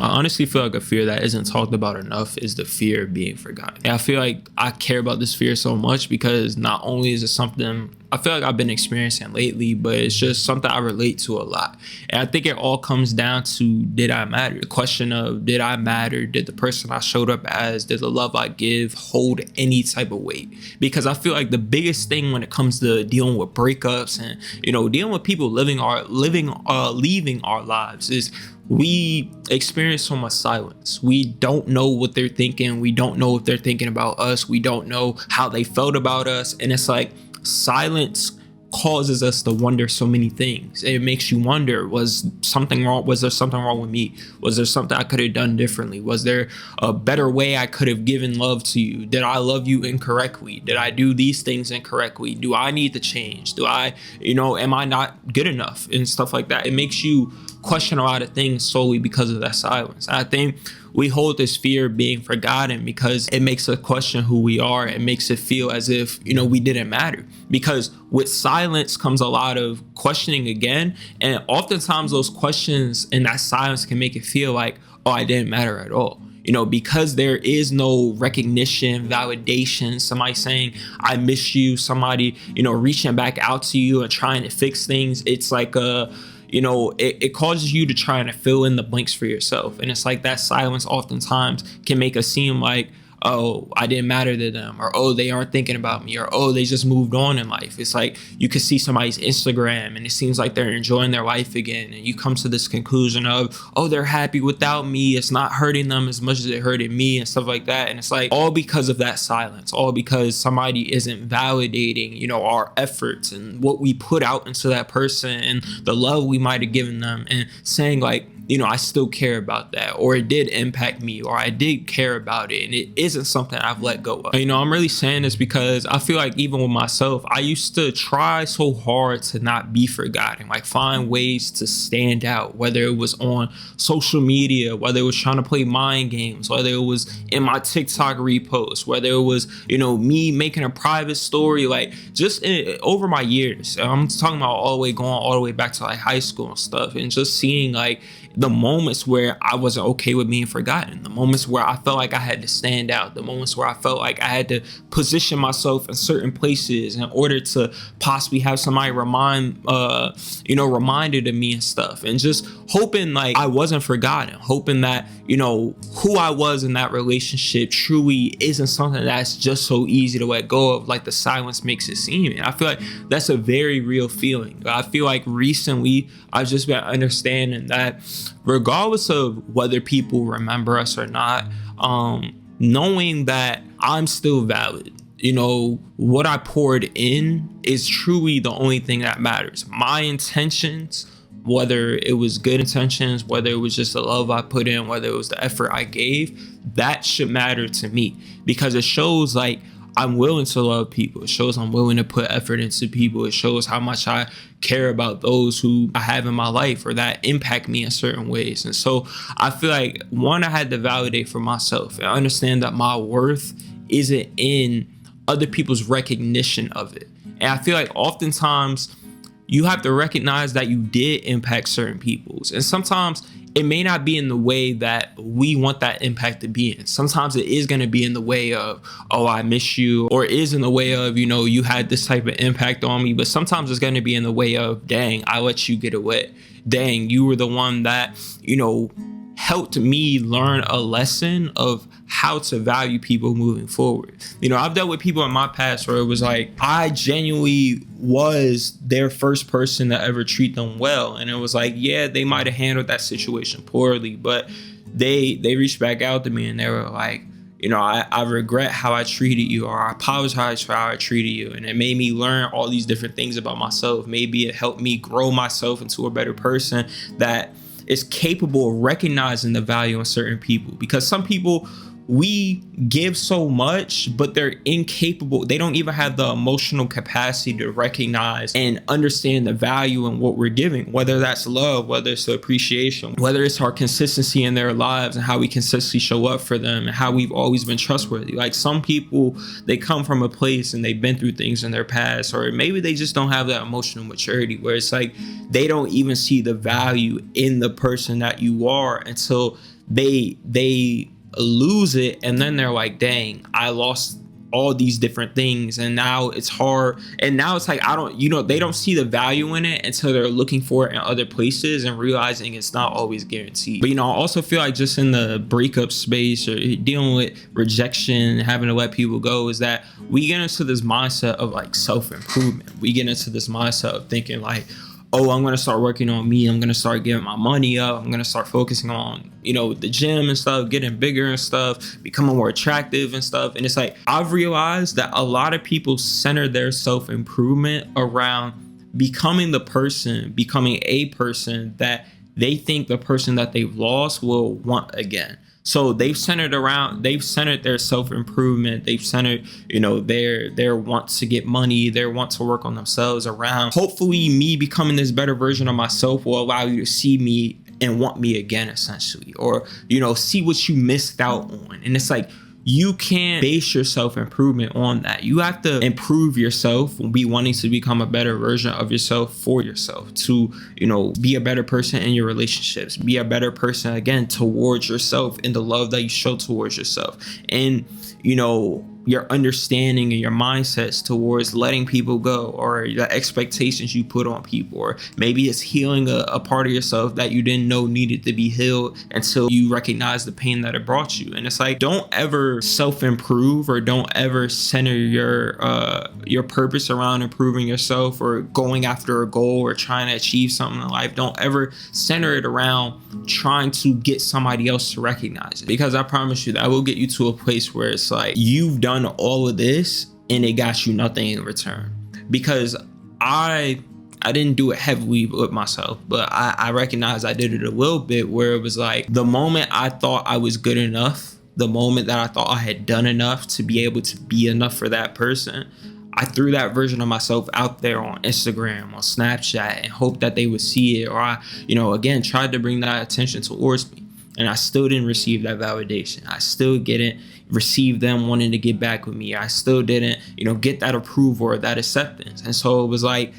I honestly feel like a fear that isn't talked about enough is the fear of being forgotten. And I feel like I care about this fear so much because not only is it something I feel like I've been experiencing lately, but it's just something I relate to a lot. And I think it all comes down to, did I matter? The question of, did I matter? Did the person I showed up as, did the love I give hold any type of weight? Because I feel like the biggest thing when it comes to dealing with breakups and, dealing with people leaving our lives is we experience so much silence. We don't know what they're thinking. We don't know if they're thinking about us. We don't know how they felt about us. And it's like, silence causes us to wonder so many things. It makes you wonder, was something wrong? Was there something wrong with me? Was there something I could have done differently? Was there a better way I could have given love to you? Did I love you incorrectly? Did I do these things incorrectly? Do I need to change? Am I not good enough and stuff like that? It makes you question a lot of things solely because of that silence. And I think we hold this fear of being forgotten because it makes us question who we are. It makes it feel as if, we didn't matter. Because with silence comes a lot of questioning again. And oftentimes those questions and that silence can make it feel like, oh, I didn't matter at all. Because there is no recognition, validation, somebody saying, I miss you, somebody, reaching back out to you and trying to fix things. It's like it causes you to try and fill in the blanks for yourself. And it's like that silence oftentimes can make us seem like, oh, I didn't matter to them, or oh, they aren't thinking about me, or oh, they just moved on in life. It's like you could see somebody's Instagram and it seems like they're enjoying their life again, and you come to this conclusion of, oh, they're happy without me, it's not hurting them as much as it hurted me, and stuff like that. And it's like all because of that silence, all because somebody isn't validating our efforts and what we put out into that person and the love we might have given them, and saying like, I still care about that, or it did impact me, or I did care about it, and it isn't something I've let go of. I'm really saying this because I feel like even with myself, I used to try so hard to not be forgotten, like find ways to stand out, whether it was on social media, whether it was trying to play mind games, whether it was in my TikTok reposts, whether it was, me making a private story, like just over my years. I'm talking about all the way back to like high school and stuff, and just seeing like the moments where I wasn't okay with being forgotten, the moments where I felt like I had to stand out, the moments where I felt like I had to position myself in certain places in order to possibly have somebody reminded of me and stuff, and just hoping like I wasn't forgotten, hoping that, who I was in that relationship truly isn't something that's just so easy to let go of, like the silence makes it seem. And I feel like that's a very real feeling. I feel like recently I've just been understanding that regardless of whether people remember us or not, knowing that I'm still valid, what I poured in is truly the only thing that matters. My intentions, whether it was good intentions, whether it was just the love I put in, whether it was the effort I gave, that should matter to me, because it shows like I'm willing to love people. It shows I'm willing to put effort into people. It shows how much I care about those who I have in my life or that impact me in certain ways. And so I feel like, one, I had to validate for myself and understand that my worth isn't in other people's recognition of it. And I feel like oftentimes you have to recognize that you did impact certain people's. And sometimes it may not be in the way that we want that impact to be in. Sometimes it is going to be in the way of, oh, I miss you, or it is in the way of, you had this type of impact on me. But sometimes it's going to be in the way of, dang, I let you get away. Dang, you were the one that, helped me learn a lesson of how to value people moving forward. I've dealt with people in my past where it was like, I genuinely was their first person to ever treat them well. And it was like, yeah, they might have handled that situation poorly, but they reached back out to me and they were like, I regret how I treated you, or I apologize for how I treated you. And it made me learn all these different things about myself. Maybe it helped me grow myself into a better person that is capable of recognizing the value in certain people. Because some people, we give so much, but they're incapable. They don't even have the emotional capacity to recognize and understand the value in what we're giving, whether that's love, whether it's the appreciation, whether it's our consistency in their lives and how we consistently show up for them and how we've always been trustworthy. Like some people, they come from a place and they've been through things in their past, or maybe they just don't have that emotional maturity where it's like they don't even see the value in the person that you are until they lose it, and then they're like, dang, I lost all these different things, and now it's hard, and now it's like, I don't, they don't see the value in it until they're looking for it in other places and realizing it's not always guaranteed. But I also feel like just in the breakup space or dealing with rejection, having to let people go, is that we get into this mindset of like self-improvement. We get into this mindset of thinking like, oh, I'm going to start working on me. I'm going to start getting my money up. I'm going to start focusing on, the gym and stuff, getting bigger and stuff, becoming more attractive and stuff. And it's like, I've realized that a lot of people center their self-improvement around becoming a person that they think the person that they've lost will want again. So they've centered their self-improvement. They've centered, their want to get money, their want to work on themselves around, hopefully me becoming this better version of myself will allow you to see me and want me again, essentially, or, see what you missed out on. And it's like, you can't base your self-improvement on that. You have to improve yourself and be wanting to become a better version of yourself for yourself, to, be a better person in your relationships, be a better person, again, towards yourself, in the love that you show towards yourself. And, your understanding and your mindsets towards letting people go, or the expectations you put on people, or maybe it's healing a part of yourself that you didn't know needed to be healed until you recognize the pain that it brought you. And it's like, don't ever self-improve, or don't ever center your purpose around improving yourself or going after a goal or trying to achieve something in life. Don't ever center it around trying to get somebody else to recognize it, because I promise you that will get you to a place where it's like, you've done all of this and it got you nothing in return. Because I didn't do it heavily with myself, but I recognize I did it a little bit, where it was like, the moment I thought I was good enough, the moment that I thought I had done enough to be able to be enough for that person, I threw that version of myself out there on Instagram, on Snapchat, and hoped that they would see it. Or I, again, tried to bring that attention towards me. And I still didn't receive that validation. I still didn't receive them wanting to get back with me. I still didn't, get that approval or that acceptance. And so it was like,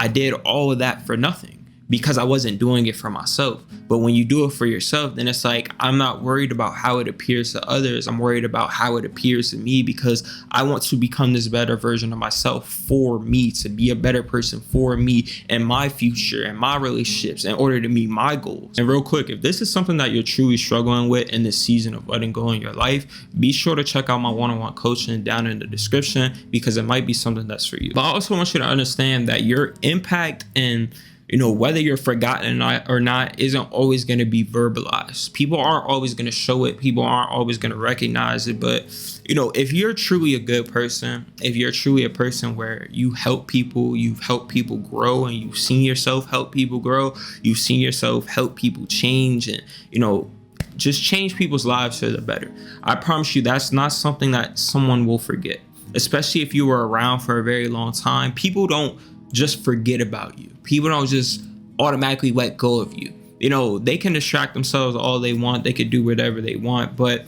I did all of that for nothing, because I wasn't doing it for myself. But when you do it for yourself, then it's like, I'm not worried about how it appears to others. I'm worried about how it appears to me, because I want to become this better version of myself for me, to be a better person for me and my future and my relationships, in order to meet my goals. And real quick, if this is something that you're truly struggling with in this season of letting go in your life, be sure to check out my one-on-one coaching down in the description, because it might be something that's for you. But I also want you to understand that your impact and whether you're forgotten or not isn't always going to be verbalized. People aren't always going to show it. People aren't always going to recognize it. But, if you're truly a good person, if you're truly a person where you help people, you've helped people grow, and you've seen yourself help people grow, you've seen yourself help people change, and, just change people's lives for the better. I promise you that's not something that someone will forget, especially if you were around for a very long time. People don't just forget about you. People don't just automatically let go of you. They can distract themselves all they want. They could do whatever they want. But,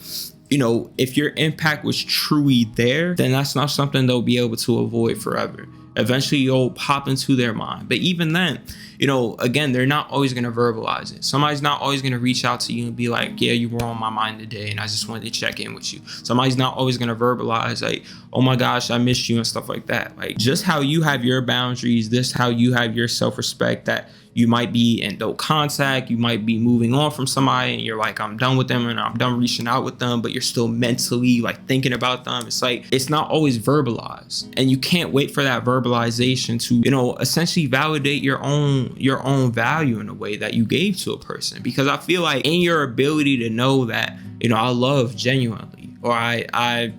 if your impact was truly there, then that's not something they'll be able to avoid forever. Eventually you'll pop into their mind. But even then, again, they're not always going to verbalize it. Somebody's not always going to reach out to you and be like, yeah, you were on my mind today, and I just wanted to check in with you. Somebody's not always going to verbalize like, oh my gosh, I missed you and stuff like that. Like, just how you have your boundaries, this how you have your self-respect, that you might be in no contact, you might be moving on from somebody and you're like, I'm done with them and I'm done reaching out with them, but you're still mentally like thinking about them. It's like, it's not always verbalized, and you can't wait for that verbalization to, essentially validate your own value in a way that you gave to a person. Because I feel like in your ability to know that, I love genuinely, or I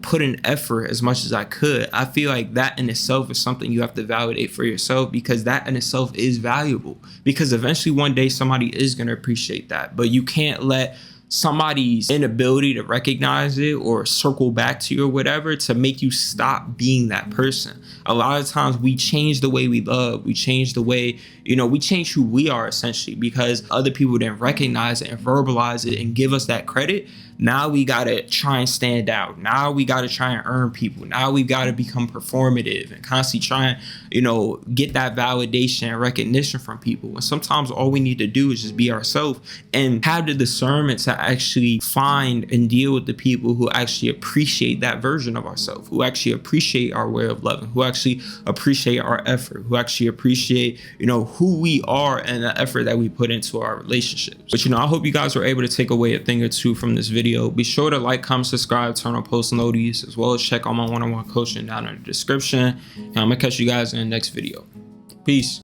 put in effort as much as I could, I feel like that in itself is something you have to validate for yourself, because that in itself is valuable, because eventually one day somebody is going to appreciate that. But you can't let somebody's inability to recognize it or circle back to you or whatever to make you stop being that person. A lot of times we change the way we love, we change the way, we change who we are essentially because other people didn't recognize it and verbalize it and give us that credit. Now we gotta try and stand out. Now we gotta try and earn people. Now we gotta become performative and constantly try and, get that validation and recognition from people. And sometimes all we need to do is just be ourselves and have the discernment to actually find and deal with the people who actually appreciate that version of ourselves, who actually appreciate our way of loving, who actually appreciate our effort, who actually appreciate, who we are and the effort that we put into our relationships. But, I hope you guys were able to take away a thing or two from this video. Be sure to like, comment, subscribe, turn on post notifications, as well as check out my one-on-one coaching down in the description. And I'm gonna catch you guys in the next video. Peace.